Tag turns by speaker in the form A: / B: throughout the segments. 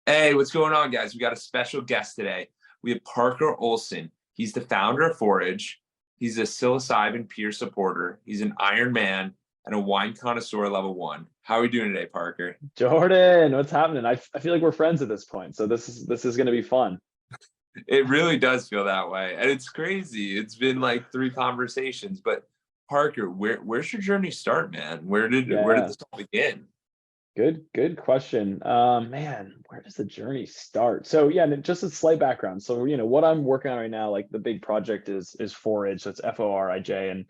A: Hey, what's going on, guys? We got a special guest today. We have Parker Olson. He's the founder of Forij. He's a psilocybin peer supporter. He's an Ironman and a wine connoisseur level 1. How are we doing today, Parker?
B: Jordan, what's happening? I feel like we're friends at this point, so this is going to be fun.
A: It really does feel that way, and it's crazy. It's been like 3 conversations, but Parker, where's your journey start, man? Where did
B: Yeah,
A: this all begin?
B: good question. Man, where does the journey start? So yeah, and just a slight background. So what I'm working on right now, like the big project is Forij. So it's Forij, and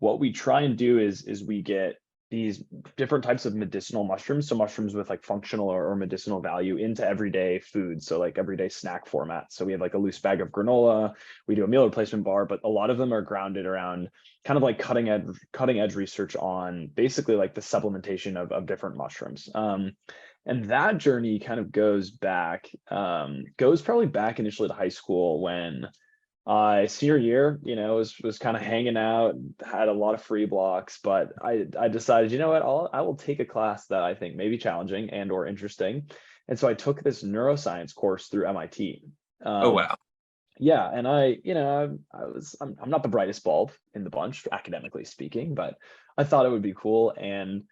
B: what we try and do is we get these different types of medicinal mushrooms, so mushrooms with like functional or medicinal value into everyday food, so like everyday snack format. So we have like a loose bag of granola, we do a meal replacement bar, but a lot of them are grounded around kind of like cutting edge research on basically like the supplementation of different mushrooms. And that journey kind of goes probably back initially to high school when senior year, was kind of hanging out, had a lot of free blocks, but I decided, you know what, I will take a class that I think may be challenging and or interesting. And so I took this neuroscience course through MIT.
A: Oh,
B: Um,
A: wow.
B: yeah, and I'm not the brightest bulb in the bunch, academically speaking, but I thought it would be cool. And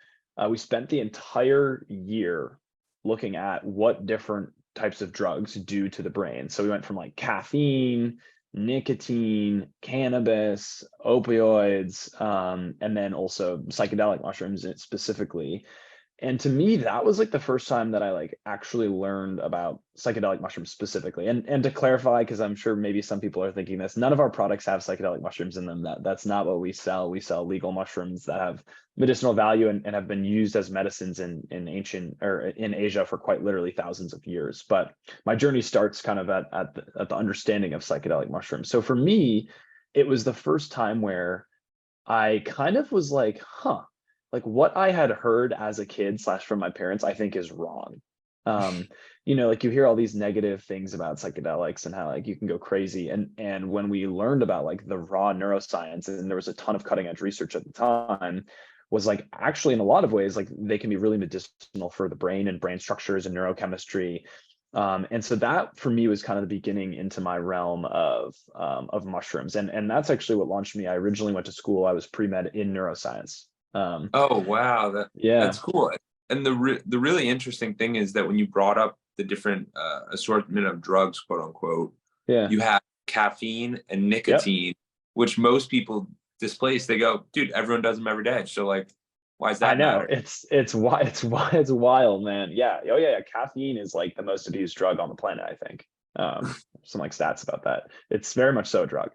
B: we spent the entire year looking at what different types of drugs do to the brain. So we went from like caffeine, nicotine, cannabis, opioids, and then also psychedelic mushrooms specifically. And to me, that was like the first time that I like actually learned about psychedelic mushrooms specifically. And to clarify, because I'm sure maybe some people are thinking this, none of our products have psychedelic mushrooms in them. That's not what we sell. We sell legal mushrooms that have medicinal value and have been used as medicines in ancient or in Asia for quite literally thousands of years. But my journey starts kind of at the understanding of psychedelic mushrooms. So for me, it was the first time where I kind of was like, huh, like what I had heard as a kid slash from my parents, I think is wrong. Um, like you hear all these negative things about psychedelics and how like you can go crazy. And when we learned about like the raw neuroscience, and there was a ton of cutting edge research at the time, was like actually in a lot of ways, like they can be really medicinal for the brain and brain structures and neurochemistry. And so that for me was kind of the beginning into my realm of mushrooms. And that's actually what launched me. I originally went to school, I was pre-med in neuroscience. Um,
A: Oh, wow. That's
B: yeah,
A: cool. And the really interesting thing is that when you brought up the different assortment of drugs, quote unquote,
B: yeah,
A: you have caffeine and
B: yep.
A: nicotine, which most people displace. They go, dude, everyone does them every day. So like, why does
B: I
A: that
B: know
A: matter?
B: it's wild, man. Yeah. Oh yeah, yeah. Caffeine is like the most abused drug on the planet, I think. Some like stats about that. It's very much so a drug.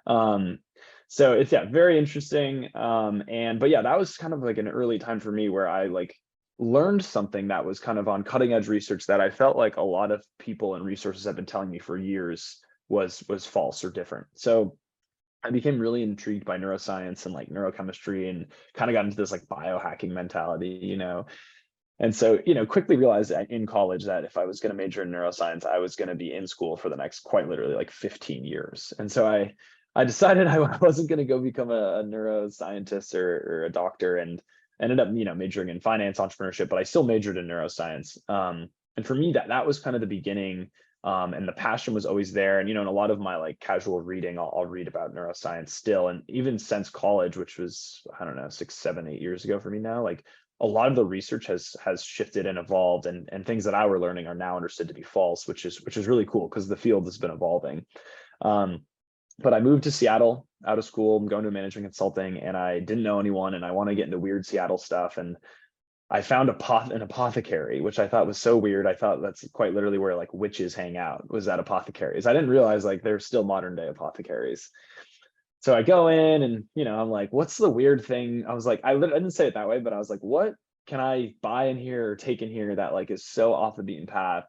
B: Um, so it's yeah, very interesting. But yeah, that was kind of like an early time for me where I like learned something that was kind of on cutting edge research that I felt like a lot of people and resources have been telling me for years was false or different. So I became really intrigued by neuroscience and like neurochemistry and kind of got into this like biohacking mentality. And so, quickly realized in college that if I was going to major in neuroscience, I was going to be in school for the next quite literally like 15 years. And so I decided I wasn't going to go become a neuroscientist or a doctor, and ended up, majoring in finance, entrepreneurship, but I still majored in neuroscience. And for me, that was kind of the beginning. And the passion was always there. And, in a lot of my like casual reading, I'll read about neuroscience still. And even since college, which was, I don't know, 6, 7, 8 years ago for me now, like a lot of the research has shifted and evolved, and things that I were learning are now understood to be false, which is really cool because the field has been evolving. Um, but I moved to Seattle out of school. I'm going to management consulting, and I didn't know anyone, and I want to get into weird Seattle stuff. And I found an apothecary, which I thought was so weird. I thought that's quite literally where like witches hang out, was at apothecaries. I didn't realize like there's still modern day apothecaries. So I go in and, I'm like, what's the weird thing? I was like, I didn't say it that way, but I was like, what can I buy in here or take in here that like is so off the beaten path?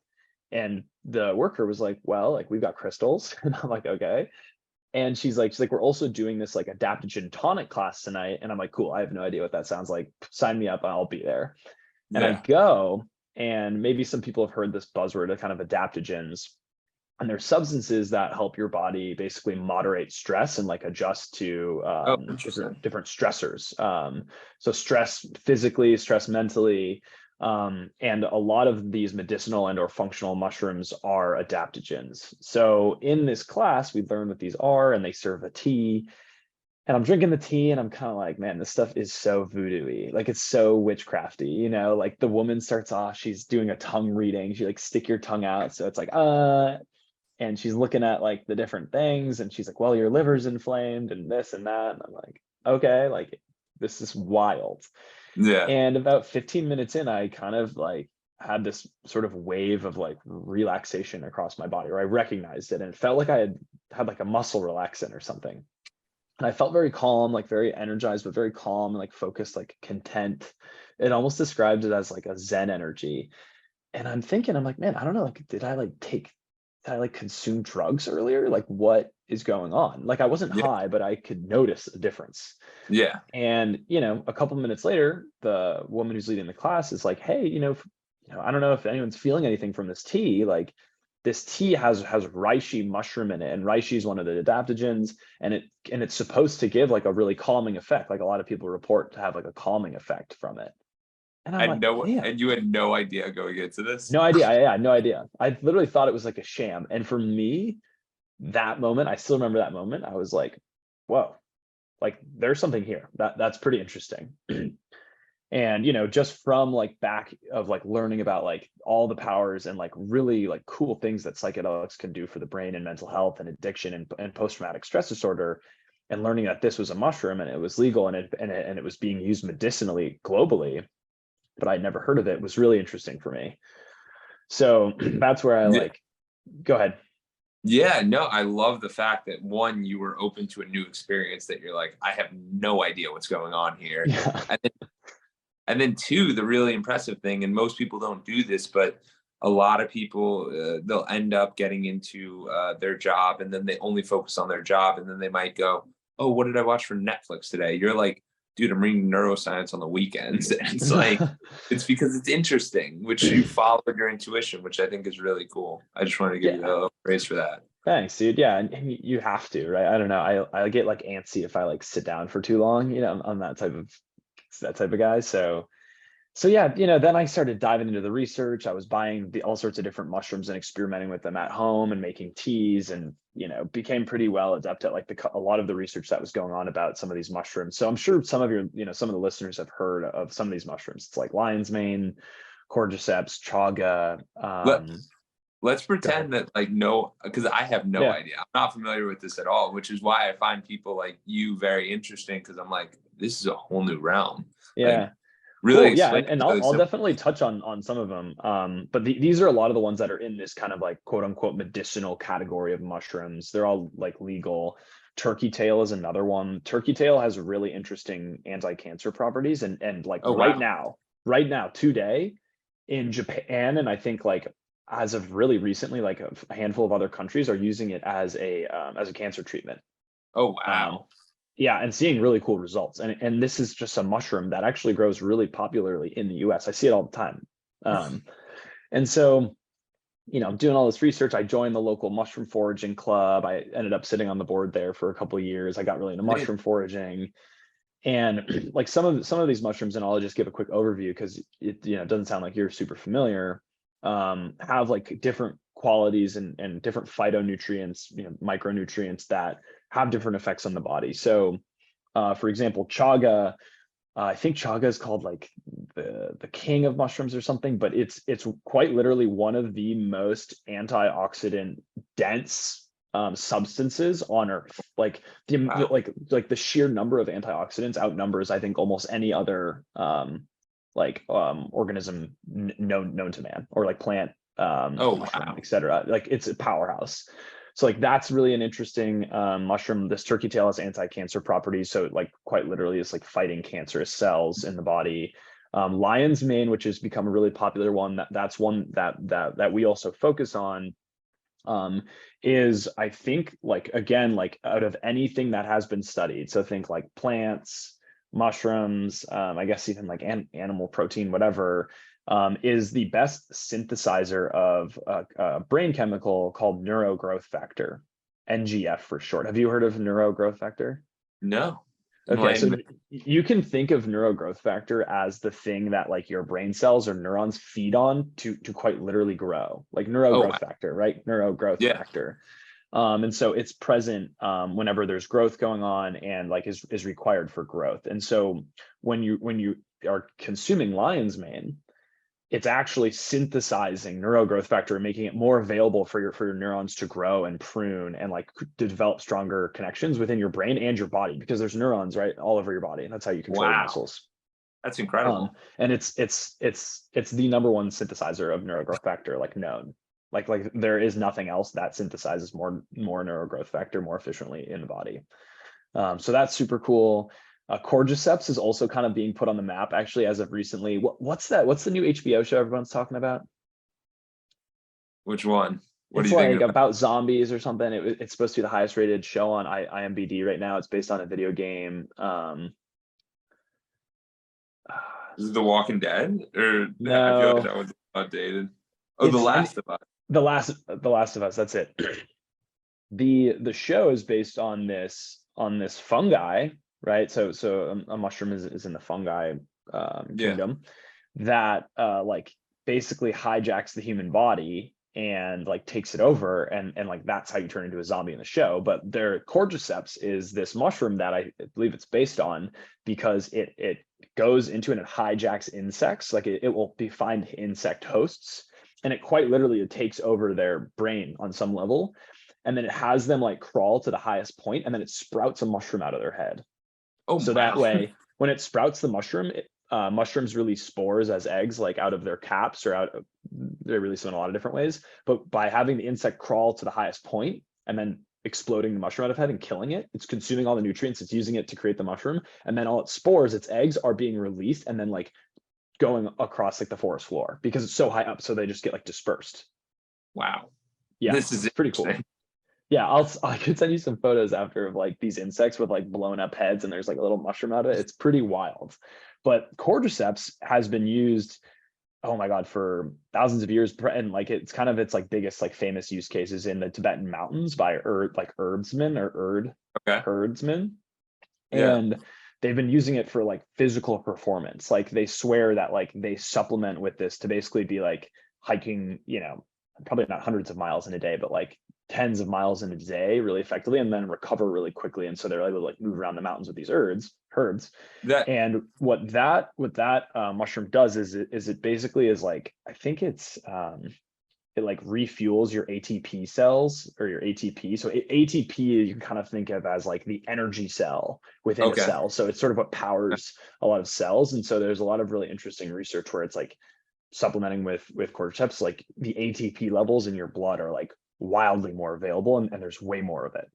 B: And the worker was like, well, like we've got crystals. And I'm like, okay. And she's like, we're also doing this like adaptogen tonic class tonight. And I'm like, cool, I have no idea what that sounds like. Sign me up, I'll be there. And I
A: Yeah.
B: go, and maybe some people have heard this buzzword of kind of adaptogens. And they're substances that help your body basically moderate stress and like adjust to
A: Oh,
B: different
A: interesting.
B: different stressors. So stress physically, stress mentally. And a lot of these medicinal and or functional mushrooms are adaptogens. So in this class, we learn what these are, and they serve a tea. And I'm drinking the tea and I'm kind of like, man, this stuff is so voodoo-y. Like it's so witchcrafty, you know, like the woman starts off, she's doing a tongue reading. She like stick your tongue out. So it's like, and she's looking at like the different things and she's like, well, your liver's inflamed and this and that. And I'm like, okay, like this is wild.
A: Yeah.
B: And about 15 minutes in, I kind of like had this sort of wave of like relaxation across my body, where I recognized it and it felt like I had like a muscle relaxant or something. And I felt very calm, like very energized, but very calm and like focused, like content. It almost described it as like a Zen energy. And I'm thinking, I'm like, man, I don't know, like, did I like consume drugs earlier? Like, what is going on? Like, I wasn't
A: Yeah.
B: high, but I could notice a difference.
A: Yeah.
B: And, you know, a couple minutes later, the woman who's leading the class is like, hey, I don't know if anyone's feeling anything from this tea. Like, this tea has reishi mushroom in it, and reishi is one of the adaptogens, and it's supposed to give like a really calming effect. Like a lot of people report to have like a calming effect from it. And I'm like, damn,
A: And you had no idea going into this.
B: no idea. I had no idea. I literally thought it was like a sham. And for me, that moment, I still remember that moment. I was like, whoa, like there's something here. That's pretty interesting. And, you know, just from like back of like learning about like all the powers and like really like cool things that psychedelics can do for the brain and mental health and addiction and post-traumatic stress disorder, and learning that this was a mushroom and it was legal and it was being used medicinally globally, but I'd never heard of it, was really interesting for me. So that's where I
A: Yeah.
B: like, go ahead.
A: Yeah, no, I love the fact that one, you were open to a new experience that you're like, I have no idea what's going on here.
B: Yeah.
A: And then two, the really impressive thing, and most people don't do this, but a lot of people, they'll end up getting into their job and then they only focus on their job. And then they might go, oh, what did I watch for Netflix today? You're like, dude, I'm reading neuroscience on the weekends. And it's like, it's because it's interesting, which you followed your intuition, which I think is really cool. I just wanted to give you
B: Yeah.
A: a praise for that.
B: Thanks, dude. Yeah, and you have to, right? I don't know. I get like antsy if I like sit down for too long. You know, I'm that type of guy. So yeah, you know, then I started diving into the research. I was buying all sorts of different mushrooms and experimenting with them at home and making teas, and you know, became pretty well adept at like a lot of the research that was going on about some of these mushrooms. So I'm sure some of some of the listeners have heard of some of these mushrooms. It's like lion's mane, cordyceps, chaga.
A: Let, let's
B: Go ahead.
A: pretend that like no, because I have no
B: Yeah.
A: idea. I'm not familiar with this at all, which is why I find people like you very interesting, because I'm like, this is a whole new realm. Like
B: Yeah.
A: really
B: Cool. Yeah,
A: explain
B: and
A: it really
B: I'll
A: simple.
B: definitely touch on some of them. But these are a lot of the ones that are in this kind of like quote unquote medicinal category of mushrooms. They're all like legal. Turkey tail is another one. Turkey tail has really interesting anti-cancer properties, and like
A: Oh wow.
B: right now, today in Japan, and I think like as of really recently, like a handful of other countries are using it as a cancer treatment.
A: Oh
B: Um,
A: wow.
B: yeah, and seeing really cool results. And this is just a mushroom that actually grows really popularly in the US. I see it all the time. Um, and so, you know, doing all this research, I joined the local mushroom foraging club. I ended up sitting on the board there for a couple of years. I got really into mushroom foraging. And like some of these mushrooms, and I'll just give a quick overview because it, you know, doesn't sound like you're super familiar, have like different qualities and different phytonutrients, you know, micronutrients that have different effects on the body. So for example, chaga, I think chaga is called like the king of mushrooms or something, but it's quite literally one of the most antioxidant dense substances on earth. Like
A: Wow.
B: like the sheer number of antioxidants outnumbers, I think, almost any other organism known to man, or like plant,
A: Oh
B: mushroom,
A: wow.
B: etc. Like it's a powerhouse. So like that's really an interesting mushroom. This turkey tail has anti-cancer properties. So like quite literally it's like fighting cancerous cells in the body. Lion's mane, which has become a really popular one, that's one that we also focus on, is I think like, again, like out of anything that has been studied. So think like plants, mushrooms, I guess even like animal protein, whatever, is the best synthesizer of a brain chemical called neurogrowth factor, NGF for short. Have you heard of neurogrowth factor?
A: No.
B: Okay, so
A: Enlighten
B: you can think of neurogrowth factor as the thing that like your brain cells or neurons feed on to quite literally grow, like
A: Oh,
B: neurogrowth
A: wow.
B: factor, right? Neurogrowth
A: Yeah.
B: factor. And so it's present whenever there's growth going on and like is required for growth. And so when you are consuming lion's mane, it's actually synthesizing neurogrowth factor and making it more available for your neurons to grow and prune and like to develop stronger connections within your brain and your body, because there's neurons right all over your body, and that's how you control your
A: Wow.
B: muscles.
A: That's
B: Um,
A: incredible.
B: and it's the number one synthesizer of neurogrowth factor, like known. Like there is nothing else that synthesizes more neurogrowth factor more efficiently in the body. So that's super cool. Cordyceps is also kind of being put on the map actually as of recently. What's that? What's the new HBO show everyone's talking about?
A: Which one? What are
B: It's
A: you thinking
B: like
A: about?
B: about zombies or something. It's supposed to be the highest rated show on IMDb right now. It's based on a video game.
A: Is it The Walking Dead? Or I feel like
B: No,
A: that was outdated. Oh, The
B: it's
A: Last of Us.
B: the Last of Us. That's it. The show is based on this fungi, right? So a mushroom is in the fungi
A: Yeah.
B: kingdom that like basically hijacks the human body and like takes it over, and like that's how you turn into a zombie in the show. But their cordyceps is this mushroom that I believe it's based on, because it goes into and it hijacks insects, like it will find insect hosts, and it quite literally it takes over their brain on some level, and then it has them like crawl to the highest point, and then it sprouts a mushroom out of their head.
A: Oh,
B: So that
A: wow.
B: way, when it sprouts the mushroom, mushrooms release spores as eggs, like out of their caps, or they release them in a lot of different ways. But by having the insect crawl to the highest point and then exploding the mushroom out of head and killing it, it's consuming all the nutrients, it's using it to create the mushroom. And then all its spores, its eggs, are being released and then like going across like the forest floor because it's so high up. So they just get like dispersed.
A: Wow.
B: Yeah,
A: This is
B: it's pretty cool.
A: interesting.
B: Yeah, I could send you some photos after of like these insects with like blown up heads, and there's like a little mushroom out of it. It's pretty wild. But cordyceps has been used, oh my God, for thousands of years. And like it's kind of its like biggest like famous use cases in the Tibetan mountains by herdsmen or
A: Okay.
B: herdsmen.
A: Yeah.
B: And they've been using it for like physical performance. Like they swear that like they supplement with this to basically be like hiking, probably not hundreds of miles in a day, but like tens of miles in a day really effectively, and then recover really quickly. And so they're able to like move around the mountains with these herds.
A: That
B: And what that mushroom does is it basically is like, I think it like refuels your ATP cells or your ATP. So ATP you can kind of think of as like the energy cell within a
A: okay.
B: cell. So it's sort of what powers a lot of cells. And so there's a lot of really interesting research where it's like supplementing with cordyceps, like the ATP levels in your blood are like wildly more available, and there's way more of it.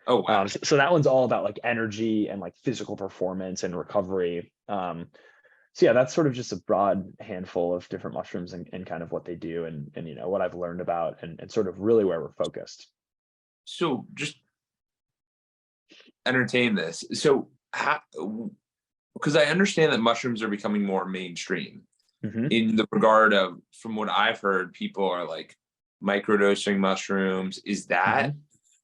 A: Oh, wow.
B: So that one's all about like energy and like physical performance and recovery. So yeah, that's sort of just a broad handful of different mushrooms and kind of what they do, and what I've learned about, and sort of really where we're focused.
A: So just entertain this. So how, because I understand that mushrooms are becoming more mainstream
B: Mhm.
A: in the regard of, from what I've heard, people are like microdosing mushrooms. Is that
B: Mhm.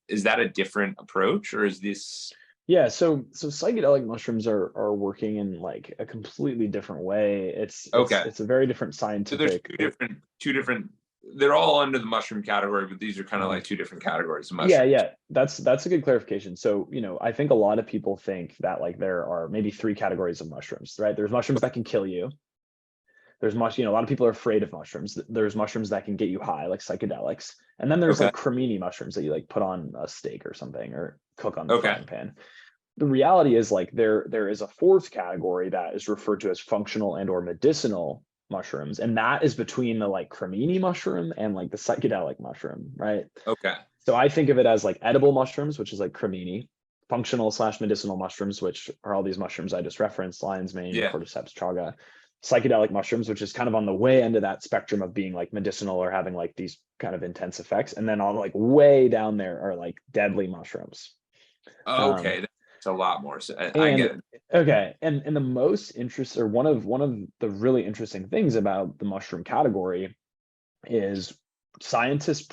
A: is that a different approach, or is this
B: Yeah, so psychedelic mushrooms are working in like a completely different way.
A: okay?
B: It's a very different
A: So there's
B: scientific.
A: two different. They're all under the mushroom category, but these are kind of
B: Mhm.
A: like two different categories of
B: Yeah,
A: mushrooms.
B: yeah, that's a good clarification. So, I think a lot of people think that like there are maybe three categories of mushrooms, right? There's mushrooms that can kill you. A lot of people are afraid of mushrooms. There's mushrooms that can get you high, like psychedelics. And then there's
A: Okay.
B: like cremini mushrooms that you like put on a steak or something or cook on the
A: Okay.
B: frying pan. The reality is like there is a fourth category that is referred to as functional and or medicinal mushrooms. And that is between the like cremini mushroom and like the psychedelic mushroom, right?
A: Okay.
B: So I think of it as like edible mushrooms, which is like cremini, functional slash medicinal mushrooms, which are all these mushrooms I just referenced, lion's mane,
A: Yeah.
B: cordyceps, chaga, psychedelic mushrooms, which is kind of on the way end of that spectrum of being like medicinal or having like these kind of intense effects. And then on like way down there are like deadly mushrooms. Um,
A: Okay. That's a lot more. So I get
B: and
A: it.
B: okay, and the most interest, or one of the really interesting things about the mushroom category is scientists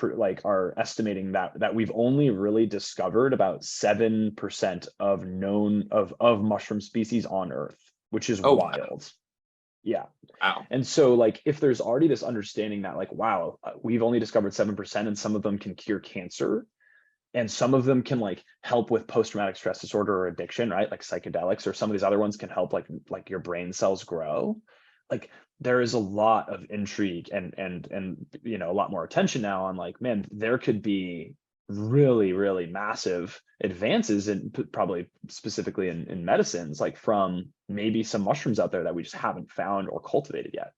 B: are estimating that we've only really discovered about 7% of known of mushroom species on Earth, which is
A: Oh,
B: wild. Yeah.
A: wow.
B: And so like if there's already this understanding that like, wow, we've only discovered 7% and some of them can cure cancer and some of them can like help with post-traumatic stress disorder or addiction, right? Like psychedelics, or some of these other ones can help like your brain cells grow. Like there is a lot of intrigue and you know, a lot more attention now on like, man, there could be really, really massive advances in probably specifically in medicines, like from maybe some mushrooms out there that we just haven't found or cultivated yet.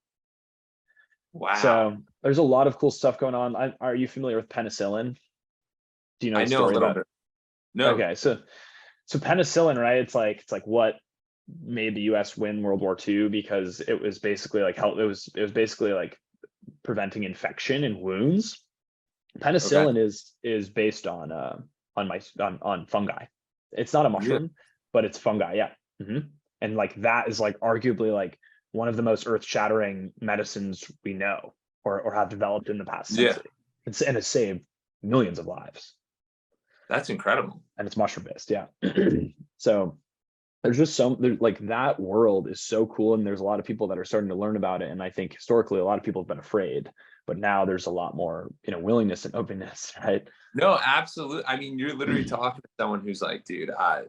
A: Wow.
B: So there's a lot of cool stuff going on. Are you familiar with penicillin? Do you know
A: I
B: the
A: know a
B: story
A: little
B: about?
A: bit. No.
B: Okay, so penicillin, right? It's like what made the U.S. win World War II, because it was basically like help. It was basically like preventing infection and wounds.
A: Okay.
B: Penicillin is based on fungi. It's not a
A: Really?
B: mushroom, but it's fungi. Yeah. And like that is like arguably like one of the most earth-shattering medicines we know or have developed in the past
A: Yeah.
B: century. And it's saved millions of lives.
A: That's incredible.
B: And it's mushroom based. Yeah. So there's just like that world is so cool, and there's a lot of people that are starting to learn about it. And I think historically a lot of people have been afraid, but now there's a lot more, you know, willingness and openness, right?
A: No, absolutely. I mean, you're literally talking to someone who's like, dude, I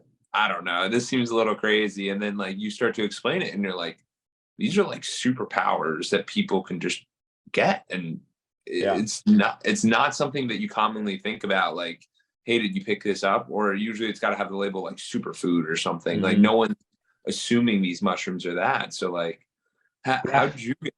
A: don't know. This seems a little crazy. And then like you start to explain it and you're like, these are like superpowers that people can just get. And
B: Yeah.
A: it's not something that you commonly think about. Like, hey, did you pick this up? Or usually it's got to have the label like superfood or something. Like
B: Hmm.
A: no one's assuming these mushrooms are that. So like, how,
B: Yeah.
A: how'd you get,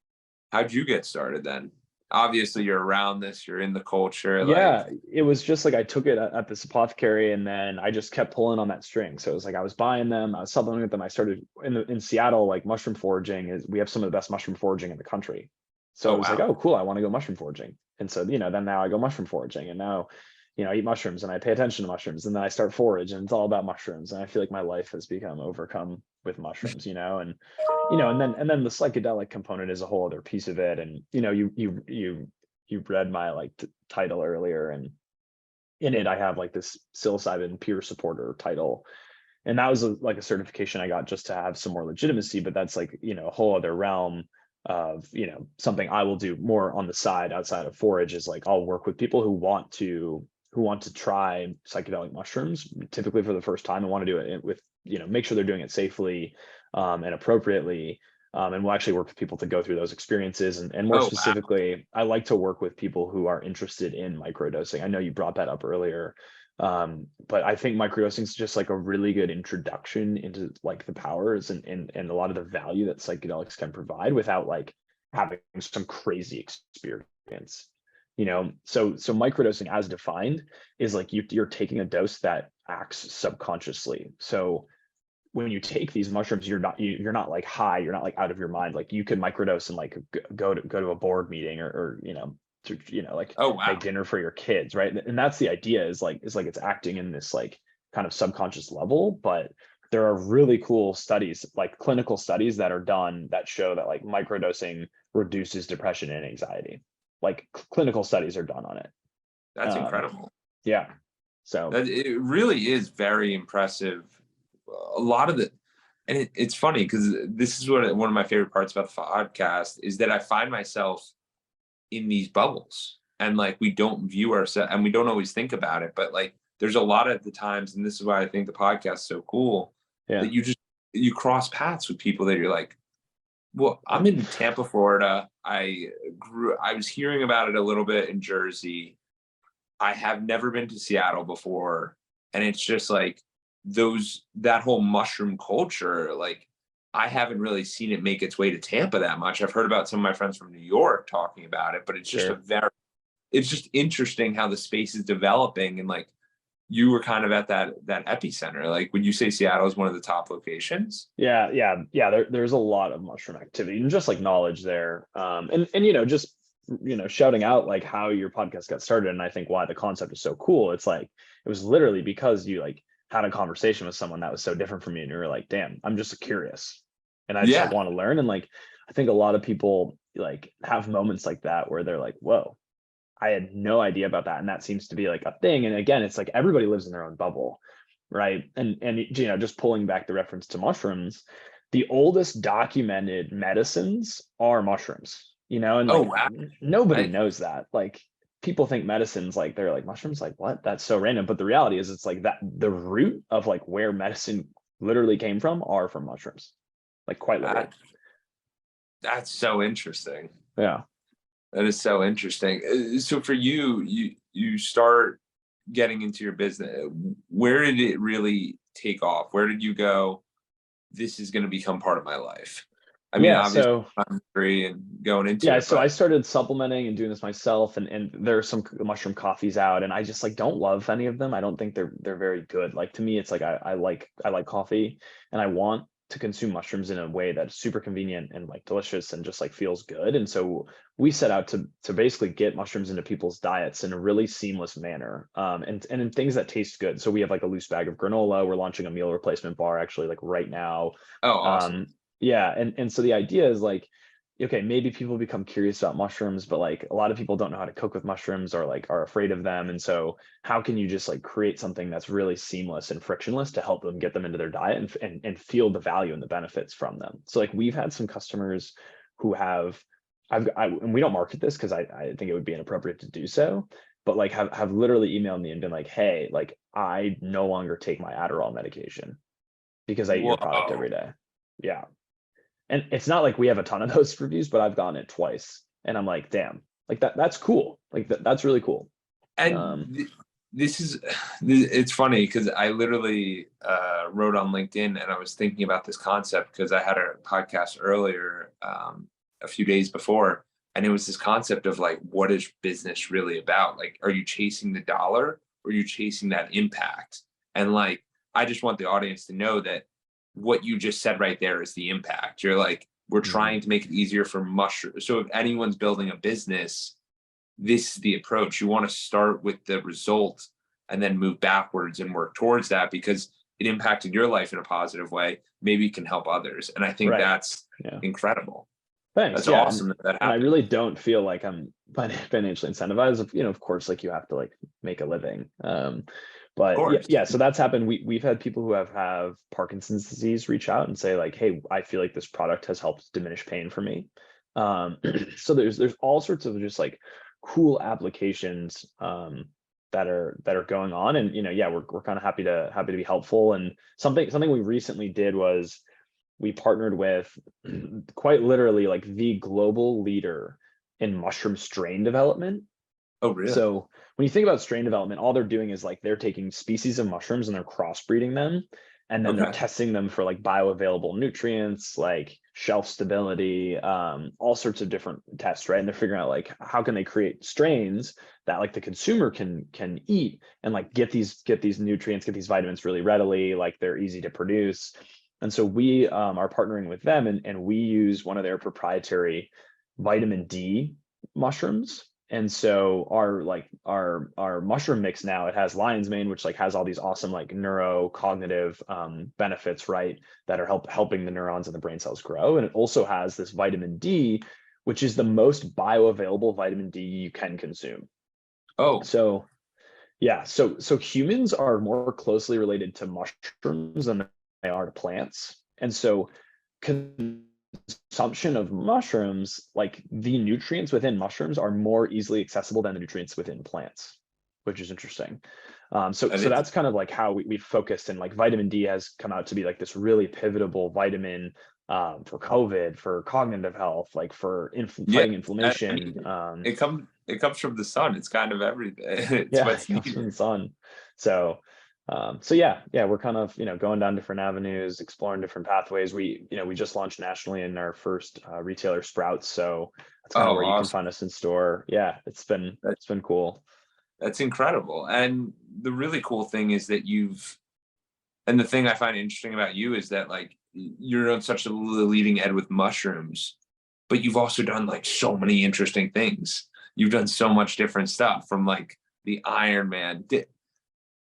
A: how'd you get started then? Obviously you're around this, you're in the culture, like,
B: Yeah, it was just like I took it at this apothecary, and then I just kept pulling on that string. So it was like I was buying them, I was supplementing with them. I started in Seattle, like mushroom foraging is we have some of the best mushroom foraging in the country. So
A: oh
B: I was like,
A: wow.
B: oh, cool, I want to go mushroom foraging. And so, you know, then now I go mushroom foraging, and now, you know, I eat mushrooms and I pay attention to mushrooms, and then I start forage, and it's all about mushrooms. And I feel like my life has become overcome with mushrooms, you know, and and then the psychedelic component is a whole other piece of it. And you know, you read my like title earlier, and in it I have like this psilocybin peer supporter title, and that was like a certification I got just to have some more legitimacy. But that's like, you know, a whole other realm of, you know, something I will do more on the side outside of forage, is like I'll work with people who want to try psychedelic mushrooms, typically for the first time, and want to do it with, you know, make sure they're doing it safely and appropriately. And we'll actually work with people to go through those experiences. And more
A: Oh wow.
B: specifically, I like to work with people who are interested in microdosing. I know you brought that up earlier, but I think microdosing is just like a really good introduction into like the powers and a lot of the value that psychedelics can provide without like having some crazy experience. You know, so microdosing as defined is like you're taking a dose that acts subconsciously. So when you take these mushrooms, you're not like high, you're not like out of your mind. Like you could microdose and like go to a board meeting, or you know, like
A: Oh
B: make
A: wow.
B: dinner for your kids, right? And that's the idea, is like it's acting in this like kind of subconscious level. But there are really cool studies, like clinical studies that are done that show that like microdosing reduces depression and anxiety. Like clinical studies are done on it.
A: That's
B: Um,
A: incredible.
B: yeah. So
A: It really is very impressive. A lot of the, and it's funny because this is what one of my favorite parts about the podcast is that I find myself in these bubbles, and like we don't view ourselves and we don't always think about it, but like there's a lot of the times, and this is why I think the podcast is so cool,
B: yeah.
A: that you cross paths with people that you're like, well, I'm in Tampa, Florida. I was hearing about it a little bit in Jersey. I have never been to Seattle before. And it's just like that whole mushroom culture, like I haven't really seen it make its way to Tampa that much. I've heard about some of my friends from New York talking about it, but
B: Sure.
A: it's just interesting how the space is developing. And like you were kind of at that epicenter. Like, would you say Seattle is one of the top locations?
B: Yeah. There's a lot of mushroom activity and just like knowledge there. And you know, just, you know, shouting out like how your podcast got started, and I think why the concept is so cool. It's like it was literally because you like had a conversation with someone that was so different from you, and you were like, damn, I'm just curious, and I just like
A: Yeah.
B: want to learn. And like I think a lot of people like have moments like that where they're like, whoa, I had no idea about that. And that seems to be like a thing. And again, it's like everybody lives in their own bubble, right? And you know, just pulling back the reference to mushrooms, the oldest documented medicines are mushrooms, you know, and
A: Oh,
B: like
A: wow.
B: nobody
A: I,
B: knows that. Like people think medicines, like they're like mushrooms, like what? That's so random. But the reality is it's like that the root of like where medicine literally came from are from mushrooms, like quite literally.
A: that, that's so interesting.
B: Yeah.
A: That is so interesting. So for you, you start getting into your business. Where did it really take off? Where did you go? This is going to become part of my life. I mean,
B: Yeah.
A: obviously,
B: So
A: I'm free and going into
B: yeah,
A: it,
B: so I
A: but
B: started supplementing and doing this myself, and there are some mushroom coffees out, and I just like don't love any of them. I don't think they're very good. Like to me, it's like I like coffee, and I want to consume mushrooms in a way that's super convenient and like delicious and just like feels good. And so we set out to basically get mushrooms into people's diets in a really seamless manner, and in things that taste good. So we have like a loose bag of granola. We're launching a meal replacement bar actually like right now.
A: oh, awesome.
B: Yeah, and so the idea is like okay, maybe people become curious about mushrooms, but like a lot of people don't know how to cook with mushrooms or like are afraid of them. And so how can you just like create something that's really seamless and frictionless to help them get them into their diet and feel the value and the benefits from them? So like we've had some customers who have and we don't market this because I think it would be inappropriate to do so, but like have literally emailed me and been like, hey, like I no longer take my Adderall medication because I eat your product
A: Whoa.
B: every day. Yeah. And it's not like we have a ton of those reviews, but I've gotten it twice. And I'm like, damn, like that's cool. Like that's really cool.
A: And
B: Um,
A: this is, it's funny because I literally wrote on LinkedIn and I was thinking about this concept because I had a podcast earlier a few days before. And it was this concept of like, what is business really about? Like, are you chasing the dollar or are you chasing that impact? And like, I just want the audience to know that what you just said right there is the impact. You're like, we're
B: mhm.
A: trying to make it easier for mushrooms. So if anyone's building a business, this is the approach. You want to start with the result and then move backwards and work towards that because it impacted your life in a positive way. Maybe it can help others. And I think
B: Right.
A: that's
B: Yeah.
A: incredible.
B: Thanks.
A: That's
B: Yeah.
A: awesome that that
B: And I
A: happened.
B: really don't feel like I'm financially incentivized. You know, of course, like you have to like make a living.
A: Of
B: But yeah,
A: course.
B: yeah. So that's happened. We've had people who have Parkinson's disease reach out and say like, hey, I feel like this product has helped diminish pain for me. So there's all sorts of just like cool applications that are going on. And you know, yeah, we're kind of happy to be helpful. And something we recently did was we partnered with quite literally like the global leader in mushroom strain development.
A: Oh, really?
B: So when you think about strain development, all they're doing is like they're taking species of mushrooms and they're crossbreeding them, and then they're
A: Okay.
B: testing them for like bioavailable nutrients, like shelf stability, all sorts of different tests, right? And they're figuring out like how can they create strains that like the consumer can eat and like get these nutrients, get these vitamins really readily, like they're easy to produce. And so we are partnering with them, and we use one of their proprietary vitamin D mushrooms. And so our mushroom mix now, it has lion's mane, which like has all these awesome like neurocognitive benefits, right? That are helping the neurons and the brain cells grow. And it also has this vitamin D, which is the most bioavailable vitamin D you can consume.
A: Oh,
B: So yeah, so humans are more closely related to mushrooms than they are to plants. And so consumption of mushrooms, like the nutrients within mushrooms are more easily accessible than the nutrients within plants, which is interesting.
A: that
B: So
A: is.
B: that's kind of like how we focused, and like vitamin D has come out to be like this really pivotal vitamin for COVID, for cognitive health, like for
A: Yeah.
B: fighting
A: I
B: inflammation.
A: mean, it comes from the sun. It's kind of everything. It's
B: Yeah,
A: what's
B: it comes from
A: needed.
B: the sun. So, so yeah, we're kind of, going down different avenues, exploring different pathways. We just launched nationally in our first retailer, Sprouts. So that's
A: Oh,
B: kind of where you can
A: awesome.
B: find us in store. Yeah, it's been cool.
A: That's incredible. And the really cool thing is that and the thing I find interesting about you is that like you're on such a leading edge with mushrooms, but you've also done like so many interesting things. You've done so much different stuff from like the Ironman.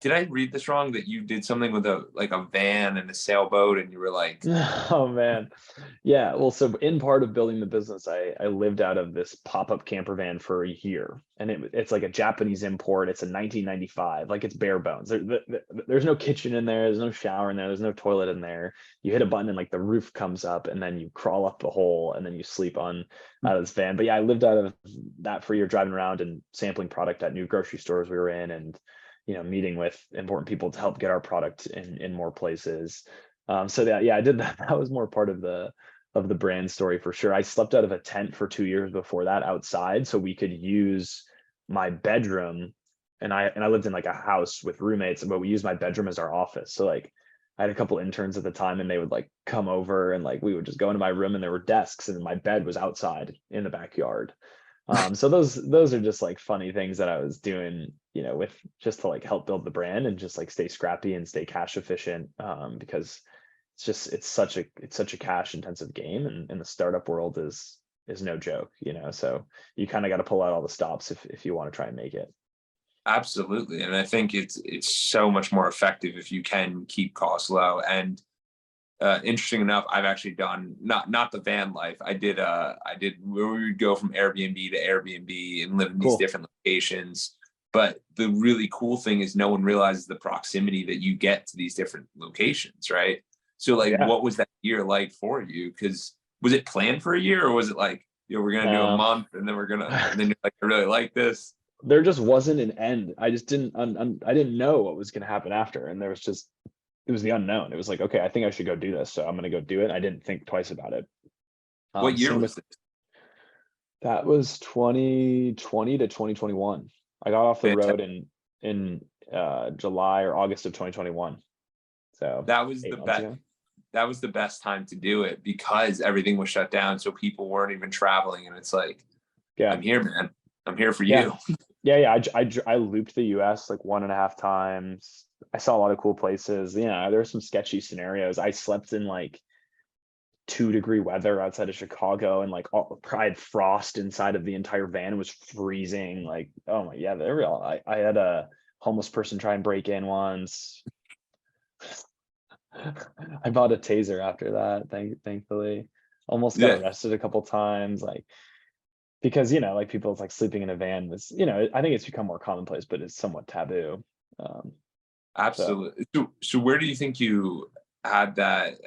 A: did I read this wrong that you did something with a van and a sailboat and you were like,
B: Oh man. Yeah. Well, so in part of building the business, I lived out of this pop-up camper van for a year. And it's like a Japanese import. It's a 1995, like it's bare bones. There's no kitchen in there, there's no shower in there, there's no toilet in there. You hit a button and like the roof comes up and then you crawl up the hole and then you sleep on out of this van. But yeah, I lived out of that for a year, driving around and sampling product at new grocery stores we were in, and meeting with important people to help get our product in more places. So that, yeah, I did that. That was more part of the brand story for sure. I slept out of a tent for 2 years before that outside, so we could use my bedroom. And I lived in like a house with roommates, but we used my bedroom as our office. So like I had a couple interns at the time, and they would like come over, and like we would just go into my room, and there were desks, and my bed was outside in the backyard. So those are just like funny things that I was doing, with just to like help build the brand and just like stay scrappy and stay cash efficient, because it's such a cash intensive game, and the startup world is no joke, so you kind of got to pull out all the stops if you want to try and make it.
A: absolutely. And I think it's so much more effective if you can keep costs low. And interesting enough, I've actually done not the van life. I did where we would go from Airbnb to Airbnb and live in these
B: Cool.
A: different locations. But the really cool thing is no one realizes the proximity that you get to these different locations, right? So like,
B: Yeah.
A: what was that year like for you? Because was it planned for a year, or was it like, we're gonna do a
B: No.
A: month and then and then you're like, I really like this.
B: There just wasn't an end. I just didn't I didn't know what was going to happen after, and it was the unknown. It was like, okay, I think I should go do this, so I'm going to go do it. I didn't think twice about it.
A: What year
B: Same
A: was
B: with
A: it?
B: that was 2020 to 2021. I got off the road in July or August of 2021. So
A: That was the
B: 8 months
A: best.
B: ago.
A: That was the best time to do it because everything was shut down, so people weren't even traveling. And it's like,
B: Yeah.
A: I'm here, man. I'm here for
B: Yeah.
A: you.
B: Yeah. I looped the US like 1.5 times. I saw a lot of cool places. Yeah, there were some sketchy scenarios. I slept in like 2-degree weather outside of Chicago, and like I had frost inside of the entire van. It was freezing. Like, oh my, yeah, they're real. I had a homeless person try and break in once. I bought a taser after that, thankfully. Almost got
A: Yeah,
B: arrested a couple times, like because like people like sleeping in a van was, I think it's become more commonplace, but it's somewhat taboo. Um, so
A: absolutely. So where do you think you had that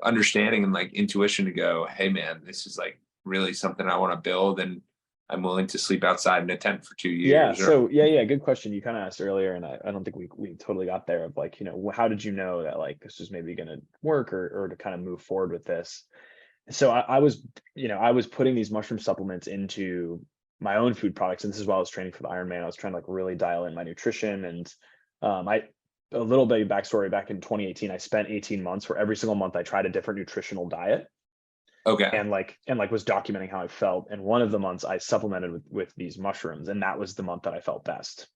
A: understanding and like intuition to go, hey man, this is like really something I want to build, and I'm willing to sleep outside in a tent for 2
B: yeah,
A: years? Or
B: so yeah, good question. You kind of asked earlier, and I don't think we totally got there of like, how did you know that like this was maybe going to work, or to kind of move forward with this? So I was, I was putting these mushroom supplements into my own food products, and this is while I was training for the Ironman. I was trying to like really dial in my nutrition, and I a little bit of backstory. Back in 2018, I spent 18 months where every single month I tried a different nutritional diet,
A: okay,
B: and was documenting how I felt. And one of the months I supplemented with these mushrooms, and that was the month that I felt best.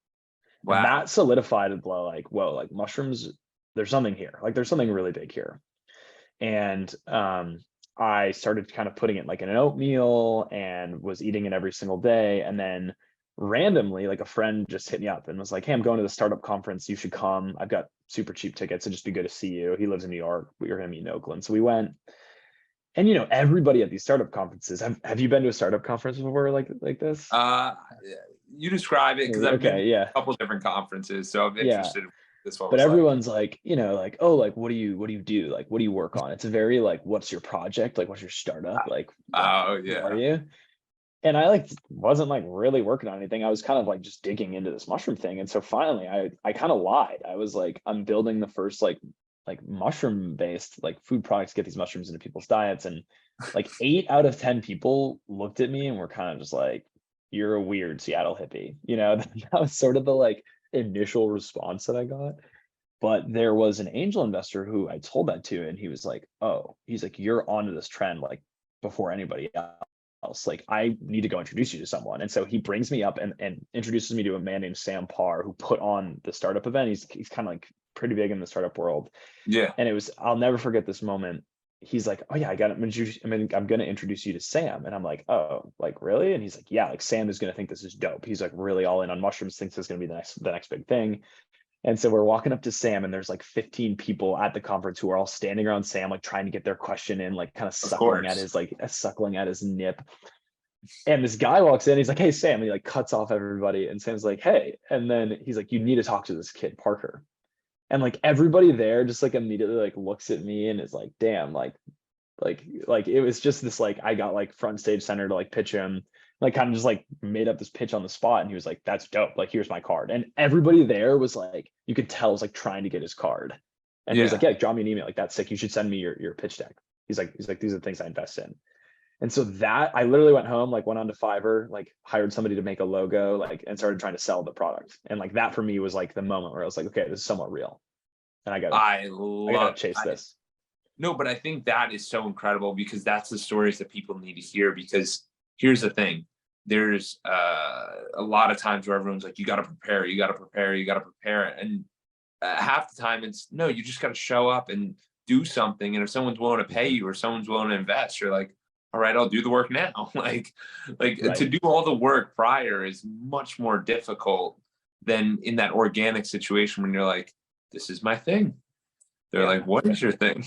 B: And
A: wow,
B: that solidified it, like, whoa, like mushrooms, there's something here. Like there's something really big here. And I started kind of putting it like in an oatmeal and was eating it every single day. And then randomly, like a friend just hit me up and was like, hey, I'm going to the startup conference. You should come. I've got super cheap tickets. It'd just be good to see you. He lives in New York. We were going to meet in Oakland. So we went. And everybody at these startup conferences, have you been to a startup conference before like this?
A: uh you describe it, because
B: Maybe.
A: I've been to
B: Okay, yeah.
A: a couple different conferences, so I'm
B: Yeah.
A: interested in what this one
B: But
A: was like.
B: everyone's like, like, oh, like what do you do? Like what do you work on? It's a very like, what's your project? Like what's your startup? Like
A: Oh
B: who are
A: yeah.
B: you? And I like wasn't like really working on anything. I was kind of like just digging into this mushroom thing. And so finally I kind of lied. I was like, I'm building the first like mushroom based like food products, get these mushrooms into people's diets. And like 8 out of 10 people looked at me and were kind of just like, you're a weird Seattle hippie. That was sort of the like initial response that I got. But there was an angel investor who I told that to, and he was like, oh, he's like, you're onto this trend like before anybody else. Like, I need to go introduce you to someone. And so he brings me up and introduces me to a man named Sam Parr, who put on the startup event. He's kind of like pretty big in the startup world.
A: Yeah.
B: And I'll never forget this moment. he's like, oh yeah, I'm gonna introduce you to Sam. And I'm like, oh, like really? And he's like, yeah, like Sam is gonna think this is dope. He's like really all in on mushrooms, thinks this is gonna be the next big thing. And so we're walking up to Sam, and there's like 15 people at the conference who are all standing around Sam, like trying to get their question in, like kind of
A: Of
B: suckling at his nip. And this guy walks in, he's like, hey Sam, and he like cuts off everybody. And Sam's like, hey. And then he's like, you need to talk to this kid, Parker. And like everybody there just like immediately like looks at me and is like, damn, like it was just this, like I got like front stage center to like pitch him, like kind of just like made up this pitch on the spot. And he was like, that's dope, like here's my card. And everybody there was like, you could tell was like trying to get his card. And he was like, yeah, drop me an email, like that's sick, you should send me your pitch deck. He's like these are the things I invest in. And so that I literally went home, like went on to Fiverr, like hired somebody to make a logo, like, and started trying to sell the product. And like that for me was like the moment where I was like, okay, this is somewhat real, and I gotta chase this.
A: No, but I think that is so incredible, because that's the stories that people need to hear. Because here's the thing, there's a lot of times where everyone's like, you got to prepare, you got to prepare, you got to prepare. And half the time it's no, you just got to show up and do something. And if someone's willing to pay you or someone's willing to invest, you're like, all right, I'll do the work now. like
B: Right.
A: to do all the work prior is much more difficult than in that organic situation when you're like, this is my thing. They're
B: Yeah.
A: like, what is your thing?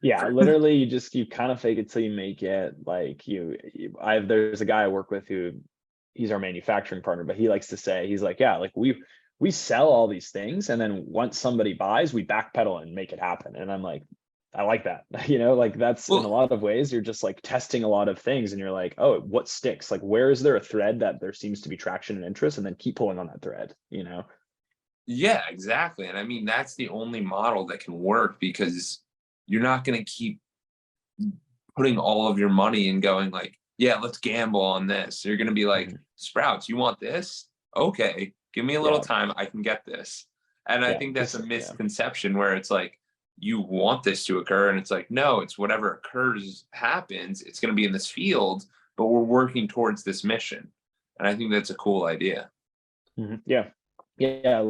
B: Yeah, literally you kind of fake it till you make it. Like there's a guy I work with who he's our manufacturing partner, but he likes to say, he's like, yeah, like we sell all these things, and then once somebody buys, we backpedal and make it happen. And I'm like, I like that. Like that's in a lot of ways, you're just like testing a lot of things, and you're like, oh, what sticks? Like, where is there a thread that there seems to be traction and interest, and then keep pulling on that thread,
A: Yeah, exactly. And I mean, that's the only model that can work, because you're not going to keep putting all of your money and going like, yeah, let's gamble on this. You're going to be like, Sprouts, you want this? Okay, give me a little time. I can get this. And I think that's a misconception where it's like, you want this to occur. And it's like, no, it's whatever occurs happens. It's going to be in this field, but we're working towards this mission. And I think that's a cool idea.
B: Yeah. Yeah.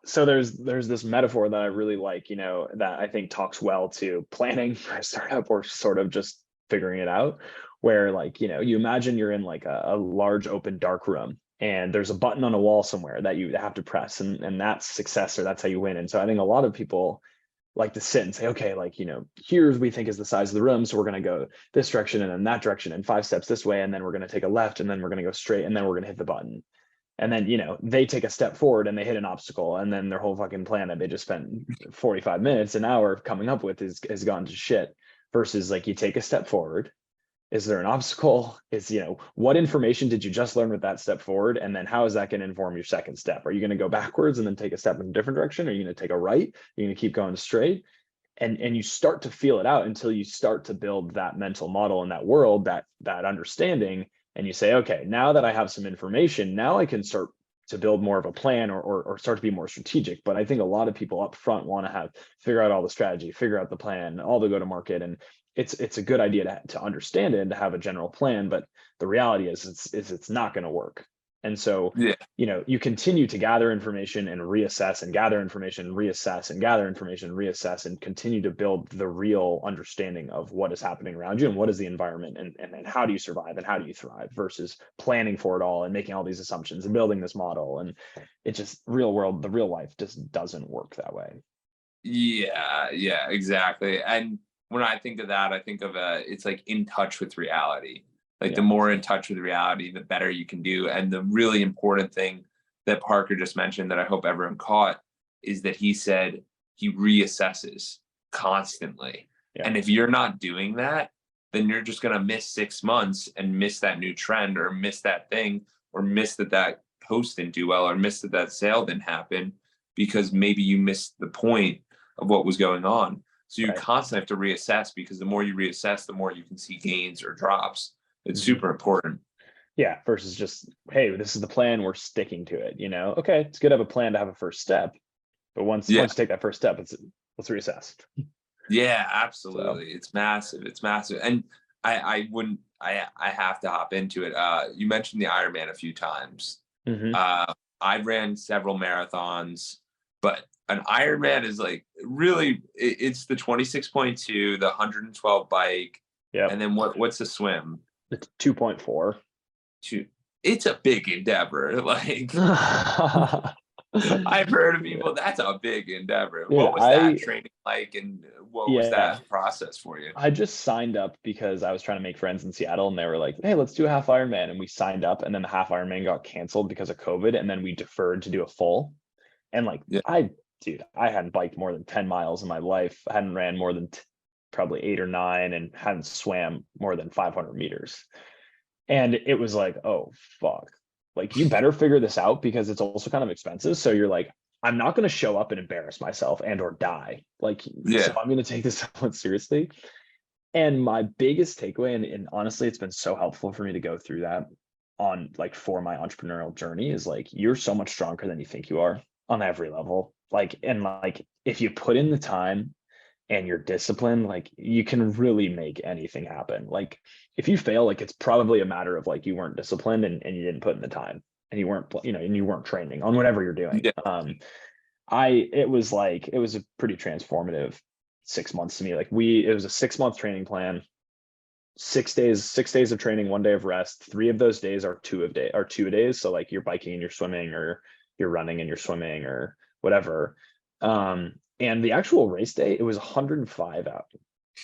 B: So there's this metaphor that I really like, that I think talks well to planning for a startup or sort of just figuring it out, where like, you imagine you're in like a large open dark room, and there's a button on a wall somewhere that you have to press, and that's success, or that's how you win. And so I think a lot of people like to sit and say, okay, like, here's we think is the size of the room, so we're going to go this direction and then that direction and 5 steps this way, and then we're going to take a left, and then we're going to go straight, and then we're going to hit the button. And then, they take a step forward and they hit an obstacle, and then their whole fucking plan that they just spent 45 minutes, an hour coming up with has gone to shit. Versus like, you take a step forward. Is there an obstacle? What information did you just learn with that step forward? And then how is that going to inform your second step? Are you going to go backwards and then take a step in a different direction? Are you going to take a right? Are you going to keep going straight? And you start to feel it out until you start to build that mental model in that world, that understanding. And you say, okay, now that I have some information, now I can start to build more of a plan, or start to be more strategic. But I think a lot of people up front want to figure out all the strategy, figure out the plan, all the go to market. And it's a good idea to understand it and to have a general plan. But the reality is it's not going to work. And so, you continue to gather information and reassess, and gather information, reassess, and gather information, reassess, and continue to build the real understanding of what is happening around you, and what is the environment, and how do you survive and how do you thrive, versus planning for it all and making all these assumptions and building this model. And it just the real life just doesn't work that way.
A: Yeah, exactly. And when I think of that, I think of it's like in touch with reality. Like the more in touch with reality, the better you can do. And the really important thing that Parker just mentioned that I hope everyone caught is that he said he reassesses constantly. Yeah. And if you're not doing that, then you're just going to miss 6 months and miss that new trend, or miss that thing, or miss that post didn't do well, or miss that sale didn't happen, because maybe you missed the point of what was going on. So you constantly have to reassess, because the more you reassess, the more you can see gains or drops. It's super important.
B: Yeah. Versus just, hey, this is the plan, we're sticking to it. Okay, it's good to have a plan, to have a first step, but once you take that first step, let's reassess.
A: Yeah, absolutely. So. It's massive. And I wouldn't I have to hop into it. You mentioned the Ironman a few times.
B: Hmm.
A: I ran several marathons, but an Ironman is like really it's the 26.2, the 112 bike,
B: Yep.
A: and then what's the swim?
B: It's 2.4.
A: Two. It's a big endeavor. Like
B: Dude,
A: I've heard of people, that's a big endeavor. What was that
B: I
A: training like, and what was
B: yeah,
A: that process for you?
B: I just signed up because I was trying to make friends in Seattle, and they were like, "Hey, let's do a half Ironman," and we signed up, and then the half Ironman got canceled because of COVID, and then we deferred to do a full. And like,
A: Yeah.
B: dude, I hadn't biked more than 10 miles in my life. I hadn't ran more than probably 8 or 9, and hadn't swam more than 500 meters. And it was like, oh, fuck. Like, you better figure this out because it's also kind of expensive. So you're like, I'm not going to show up and embarrass myself and or die. Like, so
A: Yeah.
B: I'm going to take this somewhat seriously. And my biggest takeaway, and honestly, it's been so helpful for me to go through that on like for my entrepreneurial journey, is like, you're so much stronger than you think you are on every level. Like, and like, if you put in the time and you're disciplined, like you can really make anything happen. Like if you fail, like it's probably a matter of like you weren't disciplined and you didn't put in the time and you weren't, and you weren't training on whatever you're doing.
A: Yeah.
B: It was like, it was a pretty transformative 6 months to me. Like it was a 6 month training plan, 6 days of training, 1 day of rest. 3 of those days are 2 days. So like you're biking and you're swimming, or you're running and you're swimming, or whatever. And the actual race day, it was 105 out.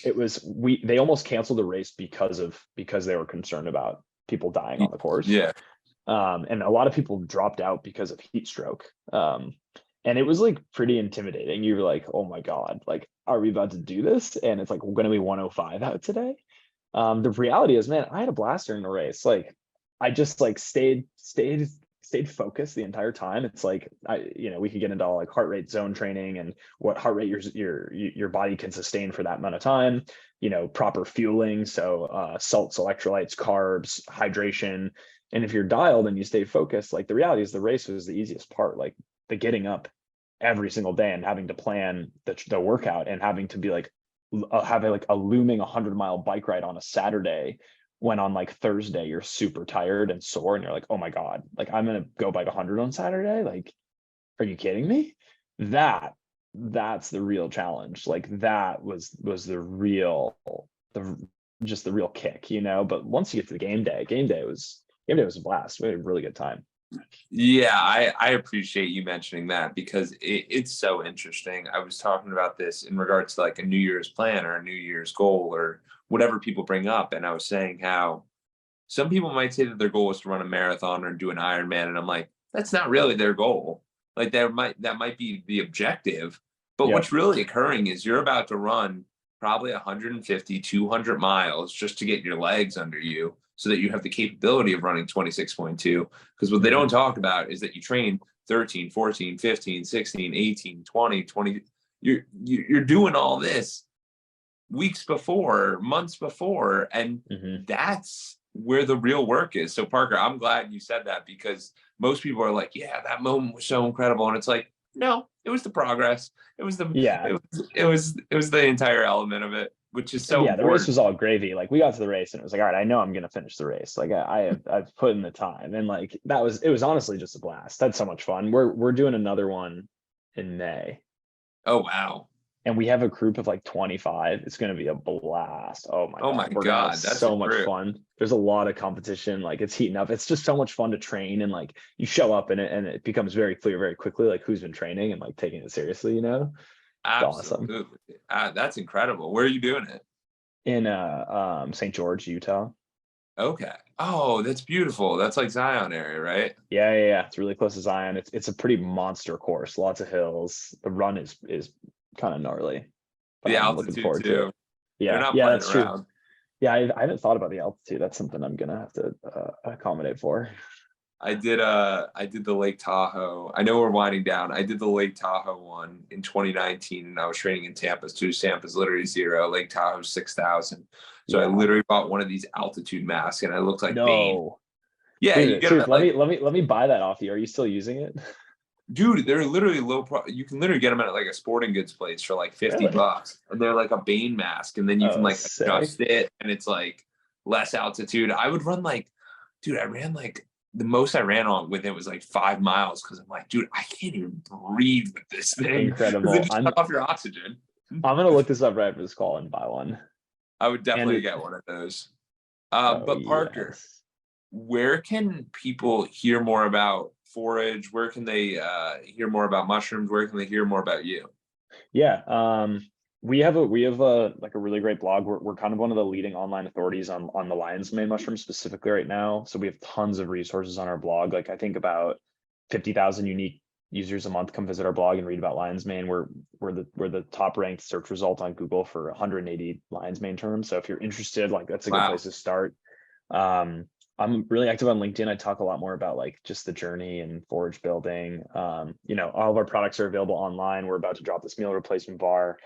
B: They almost canceled the race because they were concerned about people dying on the course.
A: Yeah.
B: And a lot of people dropped out because of heat stroke. And it was like pretty intimidating. You were like, oh my God, like, are we about to do this? And it's like, we're going to be 105 out today. The reality is, man, I had a blast during the race. Like, I just like stayed focused the entire time. It's like, we could get into all like heart rate zone training and what heart rate your body can sustain for that amount of time, proper fueling. So salts, electrolytes, carbs, hydration. And if you're dialed and you stay focused, like the reality is the race was the easiest part. Like the getting up every single day and having to plan the workout and having to be like, having like a looming 100-mile bike ride on a Saturday, when on like Thursday you're super tired and sore and you're like, oh my God, like I'm gonna go bike 100 on Saturday. Like, are you kidding me? That's the real challenge. Like that was the real just the real kick, But once you get to the game day was a blast. We had a really good time.
A: Yeah, I appreciate you mentioning that because it's so interesting. I was talking about this in regards to like a New Year's plan or a New Year's goal or whatever people bring up. And I was saying how some people might say that their goal is to run a marathon or do an Ironman. And I'm like, that's not really their goal. Like that might be the objective. But
B: Yep.
A: what's really occurring is you're about to run probably 150, 200 miles just to get your legs under you so that you have the capability of running 26.2. Because what they don't talk about is that you train 13, 14, 15, 16, 18, 20, 20. You're doing all this weeks before, months before, and that's where the real work is. So Parker, I'm glad you said that because most people are like, yeah, that moment was so incredible. And it's like, no, it was the progress. It was the entire element of it, which is so
B: yeah,
A: important.
B: the race was all gravy. Like we got to the race and it was like, all right, I know I'm gonna finish the race. Like I've put in the time, and like it was honestly just a blast. That's so much fun. We're doing another one in May.
A: Oh wow.
B: And we have a group of like 25. It's going to be a blast. Oh my God. We're going to have
A: That's
B: so much fun. There's a lot of competition. Like it's heating up. It's just so much fun to train. And like you show up and it becomes very clear very quickly, like who's been training and like taking it seriously, It's awesome.
A: Absolutely. That's incredible. Where are you doing it?
B: In St. George, Utah.
A: Okay. Oh, that's beautiful. That's like Zion area, right?
B: Yeah. It's really close to Zion. It's a pretty monster course. Lots of hills. The run is kind of gnarly, but
A: The
B: I'm looking
A: altitude
B: forward to
A: too.
B: it.
A: They're
B: Yeah,
A: not playing
B: that's
A: around.
B: true. Yeah, I haven't thought about the altitude. That's something I'm gonna have to accommodate for.
A: I did the Lake Tahoe. I know we're winding down. I did the Lake Tahoe one in 2019 and I was training in Tampa too. Tampa's literally 0. Lake Tahoe's 6,000. So I literally bought one of these altitude masks and I looked like Bane.
B: No,
A: Yeah, you get them at
B: let
A: like,
B: let me buy that off you. Are you still using it?
A: dude, they're literally you can literally get them at like a sporting goods place for like $50.
B: Really?
A: And they're like a Bane mask and then you can like
B: Sick.
A: adjust it and it's like less altitude. I would run like, dude, I ran like the most I ran on with it was like 5 miles because I'm like, dude, I can't even breathe with this thing.
B: Incredible.
A: It just cut off your oxygen.
B: I'm gonna look this up right after this call and buy one.
A: I would
B: And
A: definitely get one of those.
B: oh
A: But Parker,
B: yes.
A: where can people hear more about Forij? Where can they hear more about mushrooms? Where can they hear more about you?
B: Yeah. We have a like a really great blog. We're kind of one of the leading online authorities on the lion's mane mushroom specifically right now. So we have tons of resources on our blog. Like I think about 50,000 unique users a month come visit our blog and read about lion's mane. We're the top ranked search result on Google for 180 lion's mane terms. So if you're interested, like that's a good
A: Wow.
B: place to start. I'm really active on LinkedIn. I talk a lot more about like just the journey and forage building. You know, all of our products are available online. We're about to drop this meal replacement bar.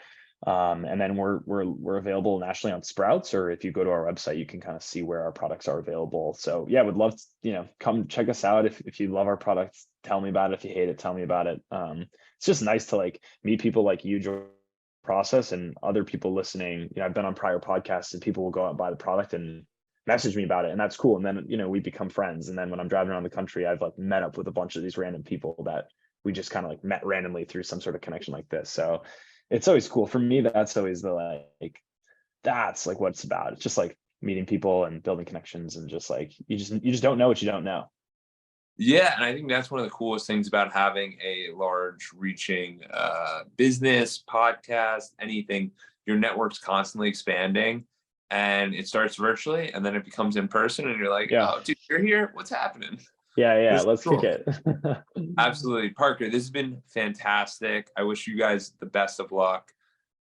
B: And then we're available nationally on Sprouts, or if you go to our website, you can kind of see where our products are available. So yeah, would love to, you know, come check us out. If you love our products, tell me about it. If you hate it, tell me about it. It's just nice to like meet people like you, George, process, and other people listening. You know, I've been on prior podcasts and people will go out and buy the product and message me about it, and that's cool. And then, you know, we become friends. And then when I'm driving around the country, I've like met up with a bunch of these random people that we just kind of like met randomly through some sort of connection like this. So it's always cool for me. That's always the like that's like what it's about. It's just like meeting people and building connections, and just like you just don't know what you don't know.
A: Yeah, and I think that's one of the coolest things about having a large reaching business, podcast, anything. Your network's constantly expanding, and it starts virtually and then it becomes in person, and you're like,
B: Yeah.
A: oh, dude, you're here. What's happening?
B: Yeah,
A: This is
B: let's kick
A: cool.
B: it.
A: Absolutely. Parker, this has been fantastic. I wish you guys the best of luck.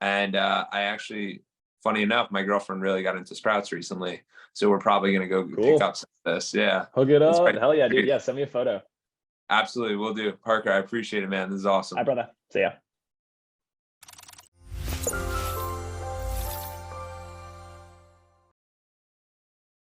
A: And I actually, funny enough, my girlfriend really got into Sprouts recently. So we're probably going to go pick
B: Cool.
A: up some of this. Yeah.
B: Hook it
A: That's
B: up.
A: great.
B: Hell yeah, dude. Yeah, send me a photo.
A: Absolutely. We'll do. Parker, I appreciate it, man. This is awesome.
B: Hi, brother. See ya.